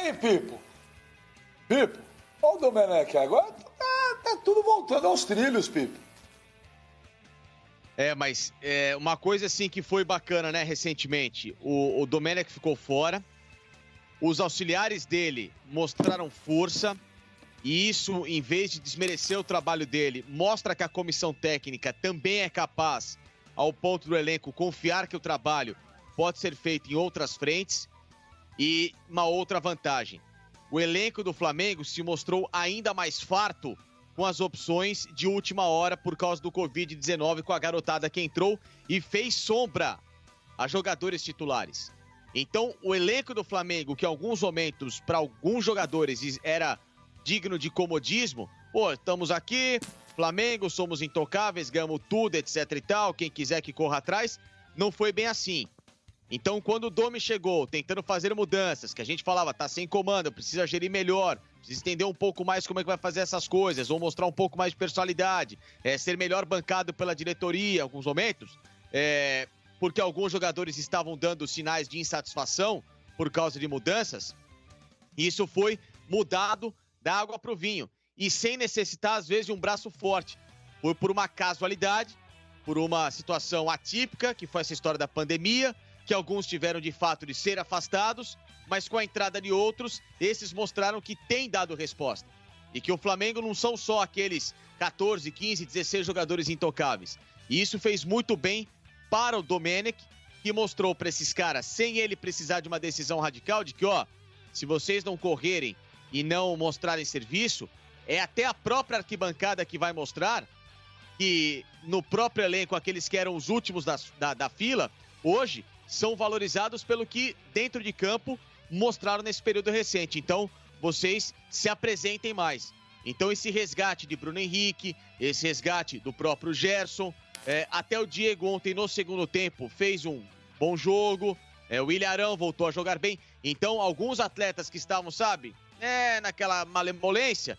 aí, Pipo. Pipo, olha o Domenech agora. Tá tudo voltando aos trilhos, Pipo. Mas uma coisa assim que foi bacana, né, recentemente, o Domenech ficou fora, os auxiliares dele mostraram força, e isso, em vez de desmerecer o trabalho dele, mostra que a comissão técnica também é capaz, ao ponto do elenco, confiar que o trabalho pode ser feito em outras frentes. E uma outra vantagem, o elenco do Flamengo se mostrou ainda mais farto com as opções de última hora por causa do Covid-19, com a garotada que entrou e fez sombra a jogadores titulares. Então, o elenco do Flamengo, que em alguns momentos, para alguns jogadores, era digno de comodismo, estamos aqui, Flamengo, somos intocáveis, ganhamos tudo, etc e tal, quem quiser que corra atrás, não foi bem assim. Então, quando o Domi chegou, tentando fazer mudanças, que a gente falava, tá sem comando, precisa gerir melhor, precisa entender um pouco mais como é que vai fazer essas coisas, ou mostrar um pouco mais de personalidade, ser melhor bancado pela diretoria em alguns momentos, porque alguns jogadores estavam dando sinais de insatisfação por causa de mudanças, isso foi mudado da água para o vinho, e sem necessitar, às vezes, de um braço forte. Foi por uma casualidade, por uma situação atípica, que foi essa história da pandemia, que alguns tiveram de fato de ser afastados, mas com a entrada de outros, esses mostraram que tem dado resposta. E que o Flamengo não são só aqueles 14, 15, 16 jogadores intocáveis. E isso fez muito bem para o Domenech, que mostrou para esses caras, sem ele precisar de uma decisão radical, de que, se vocês não correrem e não mostrarem serviço, é até a própria arquibancada que vai mostrar que no próprio elenco, aqueles que eram os últimos da fila, hoje são valorizados pelo que dentro de campo mostraram nesse período recente. Então, vocês se apresentem mais. Então, esse resgate de Bruno Henrique, esse resgate do próprio Gerson, até o Diego ontem no segundo tempo fez um bom jogo, o Ilharão voltou a jogar bem. Então, alguns atletas que estavam, naquela malemolência,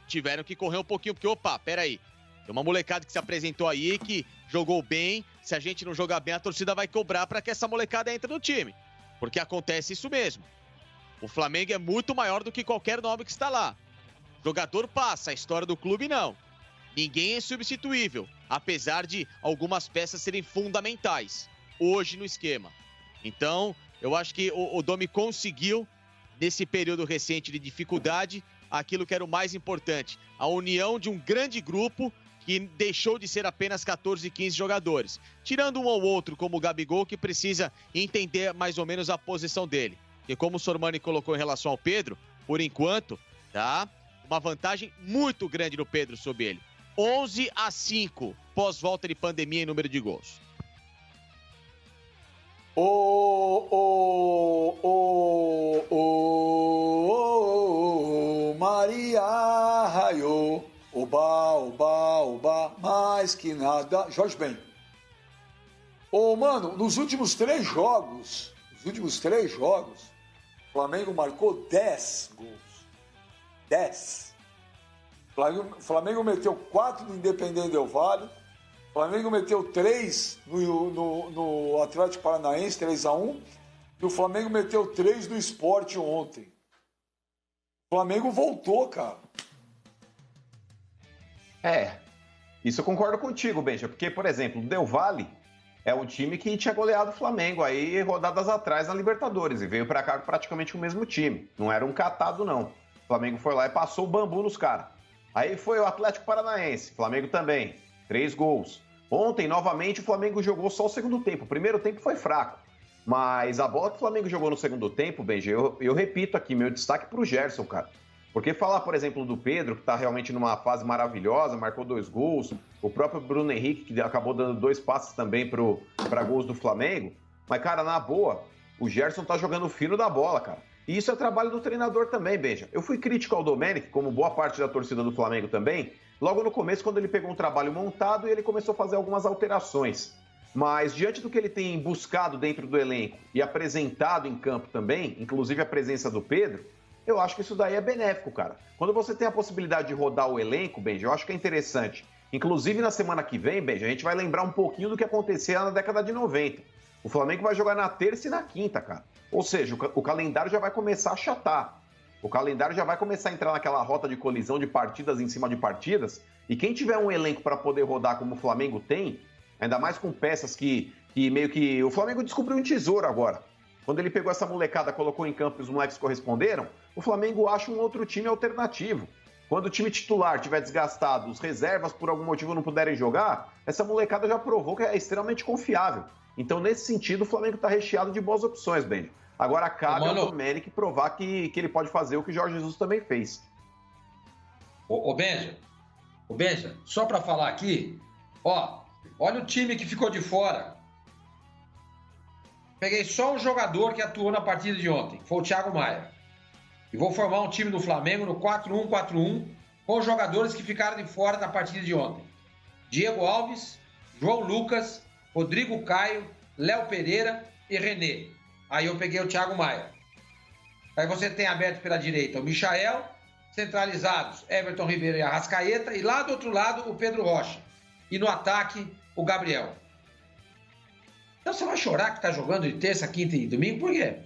tiveram que correr um pouquinho, porque, peraí, tem uma molecada que se apresentou aí, que jogou bem. Se a gente não jogar bem, a torcida vai cobrar para que essa molecada entre no time. Porque acontece isso mesmo. O Flamengo é muito maior do que qualquer nome que está lá. O jogador passa, a história do clube não. Ninguém é substituível, apesar de algumas peças serem fundamentais hoje no esquema. Então, eu acho que o Domi conseguiu, nesse período recente de dificuldade, aquilo que era o mais importante. A união de um grande grupo que deixou de ser apenas 14, 15 jogadores. Tirando um ou outro, como o Gabigol, que precisa entender mais ou menos a posição dele. E como o Sormani colocou em relação ao Pedro, por enquanto, uma vantagem muito grande do Pedro sobre ele. 11-5, pós-volta de pandemia em número de gols. Maria raiou. Oba, oba, oba, mais que nada. Jorge Ben. Mano, nos últimos três jogos, o Flamengo marcou 10 gols. 10. O Flamengo meteu 4 no Independente Del Valle. O Flamengo meteu 3 no Atlético Paranaense, 3-1. E o Flamengo meteu 3 no Sport ontem. O Flamengo voltou, cara. Isso eu concordo contigo, Benja, porque, por exemplo, o Del Valle é um time que tinha goleado o Flamengo aí rodadas atrás na Libertadores e veio pra cá praticamente o mesmo time. Não era um catado, não. O Flamengo foi lá e passou o bambu nos caras. Aí foi o Atlético Paranaense, Flamengo também, 3 gols. Ontem, novamente, o Flamengo jogou só o segundo tempo. O primeiro tempo foi fraco, mas a bola que o Flamengo jogou no segundo tempo, Benja, eu repito aqui, meu destaque pro Gerson, cara. Porque falar, por exemplo, do Pedro, que está realmente numa fase maravilhosa, marcou 2 gols, o próprio Bruno Henrique, que acabou dando 2 passes também para gols do Flamengo, mas, cara, na boa, o Gerson tá jogando fino da bola, cara. E isso é trabalho do treinador também, Benja. Eu fui crítico ao Domenech, como boa parte da torcida do Flamengo também, logo no começo, quando ele pegou um trabalho montado e ele começou a fazer algumas alterações. Mas, diante do que ele tem buscado dentro do elenco e apresentado em campo também, inclusive a presença do Pedro, eu acho que isso daí é benéfico, cara. Quando você tem a possibilidade de rodar o elenco, Benja, eu acho que é interessante. Inclusive, na semana que vem, Benja, a gente vai lembrar um pouquinho do que acontecia na década de 90. O Flamengo vai jogar na terça e na quinta, cara. Ou seja, o calendário já vai começar a achatar. O calendário já vai começar a entrar naquela rota de colisão de partidas em cima de partidas. E quem tiver um elenco para poder rodar como o Flamengo tem, ainda mais com peças que meio que... O Flamengo descobriu um tesouro agora. Quando ele pegou essa molecada, colocou em campo e os moleques corresponderam, o Flamengo acha um outro time alternativo. Quando o time titular estiver desgastado, os reservas por algum motivo não puderem jogar, essa molecada já provou que é extremamente confiável. Então, nesse sentido, o Flamengo está recheado de boas opções, Benji. Agora cabe ao Domenic provar que ele pode fazer o que o Jorge Jesus também fez. Ô Benja, só para falar aqui, ó, olha o time que ficou de fora. Peguei só um jogador que atuou na partida de ontem, foi o Thiago Maia. E vou formar um time do Flamengo no 4-1-4-1 com os jogadores que ficaram de fora da partida de ontem. Diego Alves, João Lucas, Rodrigo Caio, Léo Pereira e René. Aí eu peguei o Thiago Maia. Aí você tem aberto pela direita o Michael, centralizados Everton Ribeiro e Arrascaeta, e lá do outro lado o Pedro Rocha. E no ataque o Gabriel. Então você vai chorar que tá jogando de terça, quinta e domingo, por quê?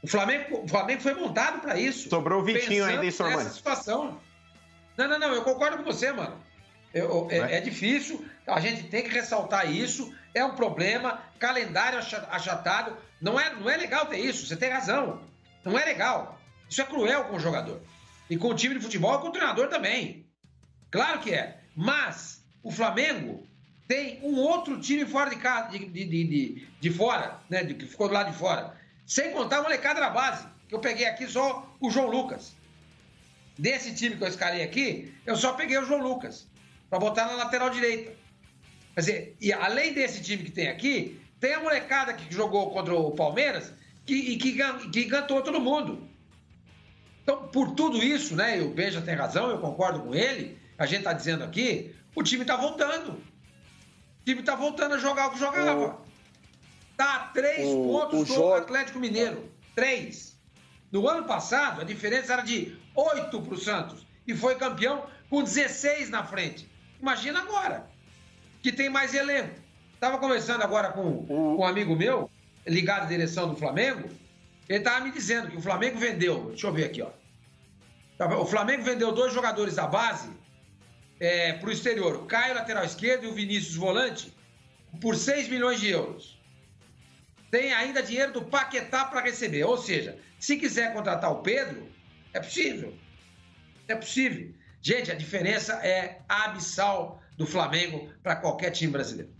O Flamengo foi montado para isso. Sobrou o Vitinho ainda, hein, Sormani? Nessa situação. Não, eu concordo com você, mano. É difícil, a gente tem que ressaltar isso, é um problema, calendário achatado, não é legal ter isso, você tem razão, não é legal, isso é cruel com o jogador, e com o time de futebol e com o treinador também, claro que é, mas o Flamengo tem um outro time fora de casa, de fora, né, que ficou do lado de fora, sem contar a molecada da base, que eu peguei aqui só o João Lucas, desse time que eu escalei aqui, eu só peguei o João Lucas, para botar na lateral direita. Quer dizer, e além desse time que tem aqui, tem a molecada que jogou contra o Palmeiras que encantou todo mundo. Então, por tudo isso, né, e o Benja tem razão, eu concordo com ele, a gente está dizendo aqui, o time está voltando. O time está voltando a jogar o que jogava. Está a 3 pontos do Atlético Mineiro. 3. No ano passado, a diferença era de 8 para o Santos. E foi campeão com 16 na frente. Imagina agora, que tem mais elenco. Estava conversando agora com um amigo meu, ligado à direção do Flamengo, ele estava me dizendo que o Flamengo vendeu, deixa eu ver aqui, ó. O Flamengo vendeu 2 jogadores da base para o exterior, o Caio, lateral esquerdo, e o Vinícius, volante, por 6 milhões de euros. Tem ainda dinheiro do Paquetá para receber, ou seja, se quiser contratar o Pedro, é possível. É possível. Gente, a diferença é abissal do Flamengo para qualquer time brasileiro.